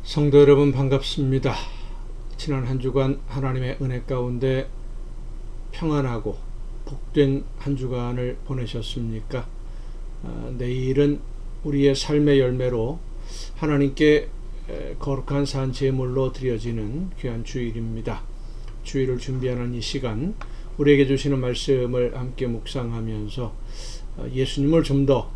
성도 여러분 반갑습니다. 지난 한 주간 하나님의 은혜 가운데 평안하고 복된 한 주간을 보내셨습니까? 내일은 우리의 삶의 열매로 하나님께 거룩한 산 제물로 드려지는 귀한 주일입니다. 주일을 준비하는 이 시간 우리에게 주시는 말씀을 함께 묵상하면서 예수님을 좀 더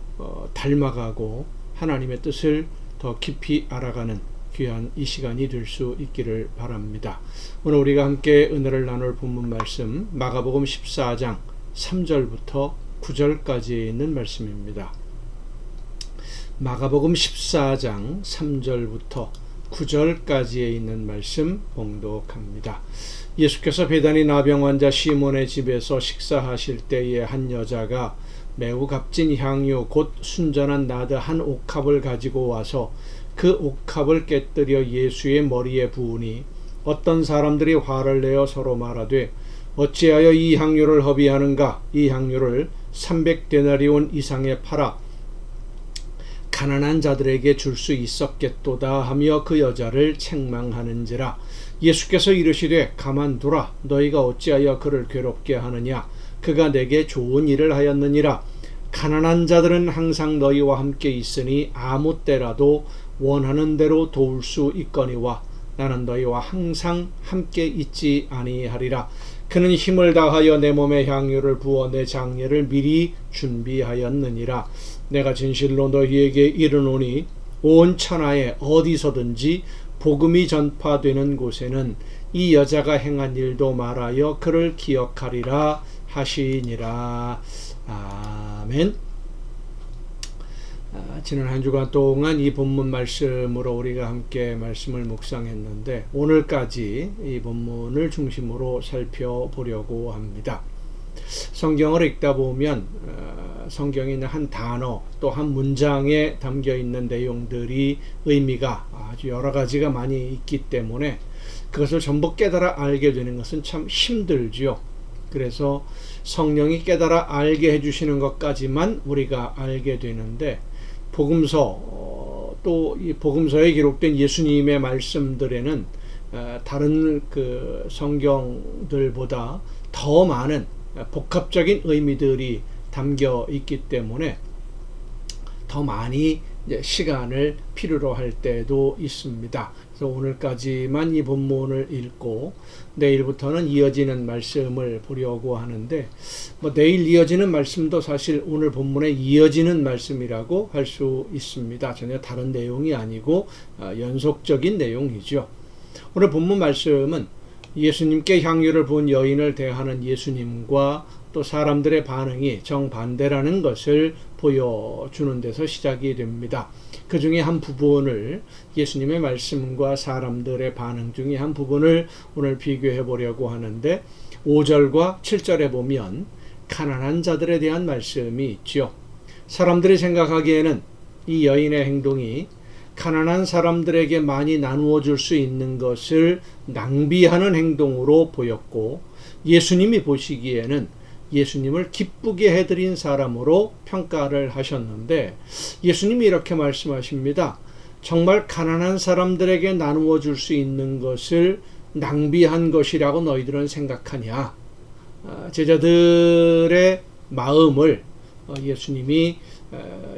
닮아가고 하나님의 뜻을 더 깊이 알아가는 귀한 이 시간이 될 수 있기를 바랍니다. 오늘 우리가 함께 은혜를 나눌 본문 말씀 마가복음 14장 3절부터 9절까지에 있는 말씀입니다. 마가복음 14장 3절부터 9절까지에 있는 말씀 봉독합니다. 예수께서 베다니 나병 환자 시몬의 집에서 식사하실 때에 한 여자가 매우 값진 향유 곧 순전한 나드 한 옥합을 가지고 와서 그 옥합을 깨뜨려 예수의 머리에 부으니 어떤 사람들이 화를 내어 서로 말하되 어찌하여 이 향유를 허비하는가? 이 향유를 300데나리온 이상에 팔아 가난한 자들에게 줄 수 있었겠도다 하며 그 여자를 책망하는지라. 예수께서 이르시되 가만두라. 너희가 어찌하여 그를 괴롭게 하느냐? 그가 내게 좋은 일을 하였느니라. 가난한 자들은 항상 너희와 함께 있으니 아무 때라도 원하는 대로 도울 수 있거니와 나는 너희와 항상 함께 있지 아니하리라. 그는 힘을 다하여 내 몸에 향유를 부어 내 장례를 미리 준비하였느니라. 내가 진실로 너희에게 이르노니 온 천하에 어디서든지 복음이 전파되는 곳에는 이 여자가 행한 일도 말하여 그를 기억하리라 하시니라. 아멘. 지난 한 주간 동안 이 본문 말씀으로 우리가 함께 말씀을 묵상했는데 오늘까지 이 본문을 중심으로 살펴보려고 합니다. 성경을 읽다 보면 성경에 있는 한 단어 또 한 문장에 담겨 있는 내용들이 의미가 아주 여러 가지가 많이 있기 때문에 그것을 전부 깨달아 알게 되는 것은 참 힘들지요. 그래서 성령이 깨달아 알게 해주시는 것까지만 우리가 알게 되는데 복음서 또 이 복음서에 기록된 예수님의 말씀들에는 다른 그 성경들보다 더 많은 복합적인 의미들이 담겨 있기 때문에 더 많이 시간을 필요로 할 때도 있습니다. 그래서 오늘까지만 이 본문을 읽고 내일부터는 이어지는 말씀을 보려고 하는데 내일 이어지는 말씀도 사실 오늘 본문에 이어지는 말씀이라고 할 수 있습니다. 전혀 다른 내용이 아니고 연속적인 내용이죠. 오늘 본문 말씀은 예수님께 향유를 부은 여인을 대하는 예수님과 또 사람들의 반응이 정반대라는 것을 보여주는 데서 시작이 됩니다. 그 중에 한 부분을 예수님의 말씀과 사람들의 반응 중에 한 부분을 오늘 비교해 보려고 하는데 5절과 7절에 보면 가난한 자들에 대한 말씀이 있죠. 사람들이 생각하기에는 이 여인의 행동이 가난한 사람들에게 많이 나누어 줄 수 있는 것을 낭비하는 행동으로 보였고 예수님이 보시기에는 예수님을 기쁘게 해드린 사람으로 평가를 하셨는데 예수님이 이렇게 말씀하십니다. 정말 가난한 사람들에게 나누어 줄 수 있는 것을 낭비한 것이라고 너희들은 생각하냐? 제자들의 마음을 예수님이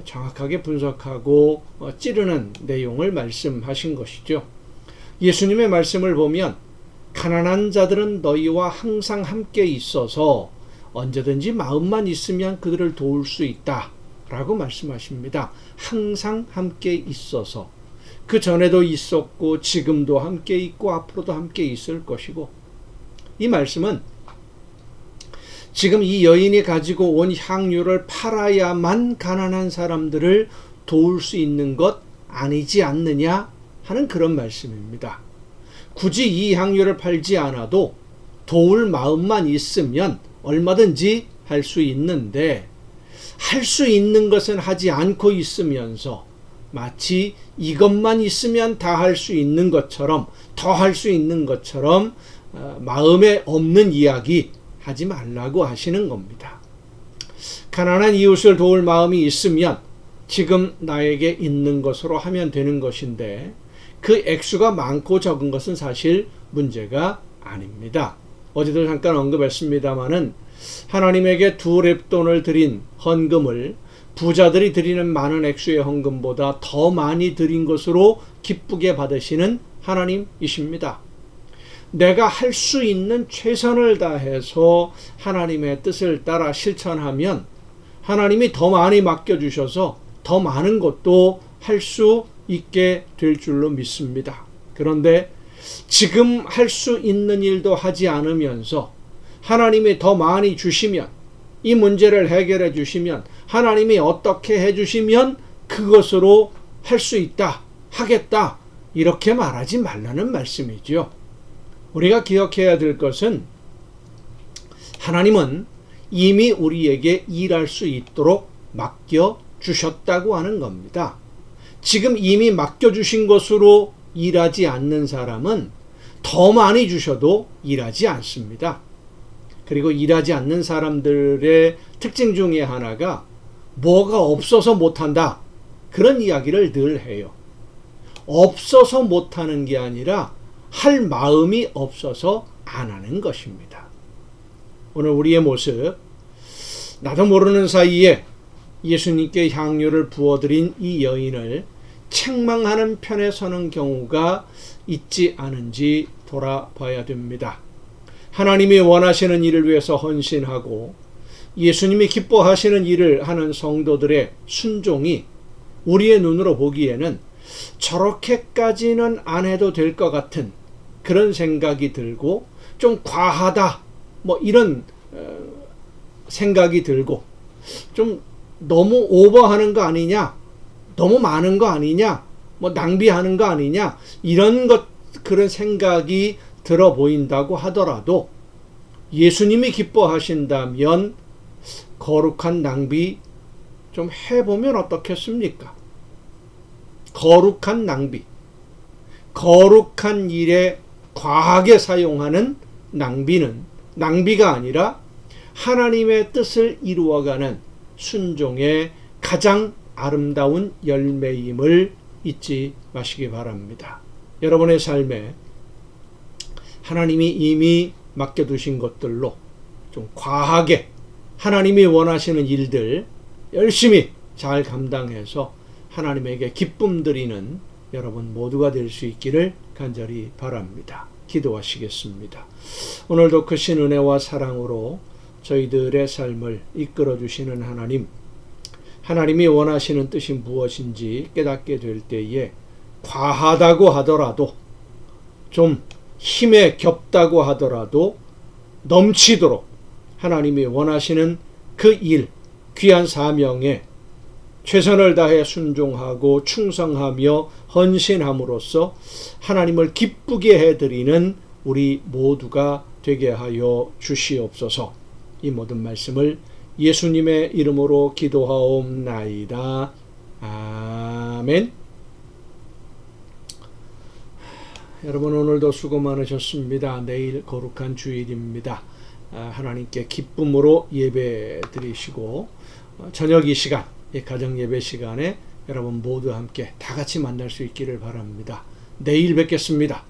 정확하게 분석하고 찌르는 내용을 말씀하신 것이죠. 예수님의 말씀을 보면 가난한 자들은 너희와 항상 함께 있어서 언제든지 마음만 있으면 그들을 도울 수 있다 라고 말씀하십니다. 항상 함께 있어서 그 전에도 있었고 지금도 함께 있고 앞으로도 함께 있을 것이고 이 말씀은 지금 이 여인이 가지고 온 향유를 팔아야만 가난한 사람들을 도울 수 있는 것 아니지 않느냐 하는 그런 말씀입니다. 굳이 이 향유를 팔지 않아도 도울 마음만 있으면 얼마든지 할 수 있는데 할 수 있는 것은 하지 않고 있으면서 마치 이것만 있으면 다 할 수 있는 것처럼 더 할 수 있는 것처럼 마음에 없는 이야기 하지 말라고 하시는 겁니다. 가난한 이웃을 도울 마음이 있으면 지금 나에게 있는 것으로 하면 되는 것인데 그 액수가 많고 적은 것은 사실 문제가 아닙니다. 어제도 잠깐 언급했습니다마는 하나님에게 2렙돈을 드린 헌금을 부자들이 드리는 많은 액수의 헌금보다 더 많이 드린 것으로 기쁘게 받으시는 하나님이십니다. 내가 할 수 있는 최선을 다해서 하나님의 뜻을 따라 실천하면 하나님이 더 많이 맡겨주셔서 더 많은 것도 할 수 있게 될 줄로 믿습니다. 그런데 지금 할 수 있는 일도 하지 않으면서 하나님이 더 많이 주시면, 이 문제를 해결해 주시면, 하나님이 어떻게 해 주시면 그것으로 할 수 있다, 하겠다, 이렇게 말하지 말라는 말씀이죠. 우리가 기억해야 될 것은 하나님은 이미 우리에게 일할 수 있도록 맡겨주셨다고 하는 겁니다. 지금 이미 맡겨주신 것으로 일하지 않는 사람은 더 많이 주셔도 일하지 않습니다. 그리고 일하지 않는 사람들의 특징 중에 하나가 뭐가 없어서 못한다, 그런 이야기를 늘 해요. 없어서 못하는 게 아니라 할 마음이 없어서 안 하는 것입니다. 오늘 우리의 모습, 나도 모르는 사이에 예수님께 향유를 부어드린 이 여인을 책망하는 편에 서는 경우가 있지 않은지 돌아봐야 됩니다. 하나님이 원하시는 일을 위해서 헌신하고 예수님이 기뻐하시는 일을 하는 성도들의 순종이 우리의 눈으로 보기에는 저렇게까지는 안 해도 될 것 같은 그런 생각이 들고, 좀 과하다, 뭐 이런 생각이 들고, 좀 너무 오버하는 거 아니냐, 너무 많은 거 아니냐, 뭐 낭비하는 거 아니냐, 이런 그런 생각이 들어 보인다고 하더라도 예수님이 기뻐하신다면 거룩한 낭비 좀 해보면 어떻겠습니까? 거룩한 낭비, 거룩한 일에 과하게 사용하는 낭비는 낭비가 아니라 하나님의 뜻을 이루어가는 순종의 가장 아름다운 열매임을 잊지 마시기 바랍니다. 여러분의 삶에 하나님이 이미 맡겨두신 것들로 좀 과하게 하나님이 원하시는 일들 열심히 잘 감당해서 하나님에게 기쁨 드리는 여러분 모두가 될 수 있기를 간절히 바랍니다. 기도하시겠습니다. 오늘도 크신 은혜와 사랑으로 저희들의 삶을 이끌어 주시는 하나님, 하나님이 원하시는 뜻이 무엇인지 깨닫게 될 때에 과하다고 하더라도, 좀 힘에 겹다고 하더라도 넘치도록 하나님이 원하시는 그 일, 귀한 사명에 최선을 다해 순종하고 충성하며 헌신함으로써 하나님을 기쁘게 해드리는 우리 모두가 되게 하여 주시옵소서. 이 모든 말씀을 예수님의 이름으로 기도하옵나이다. 아멘. 여러분 오늘도 수고 많으셨습니다. 내일 거룩한 주일입니다. 하나님께 기쁨으로 예배 드리시고 저녁 이 시간, 가정 예배 시간에 여러분 모두 함께 다 같이 만날 수 있기를 바랍니다. 내일 뵙겠습니다.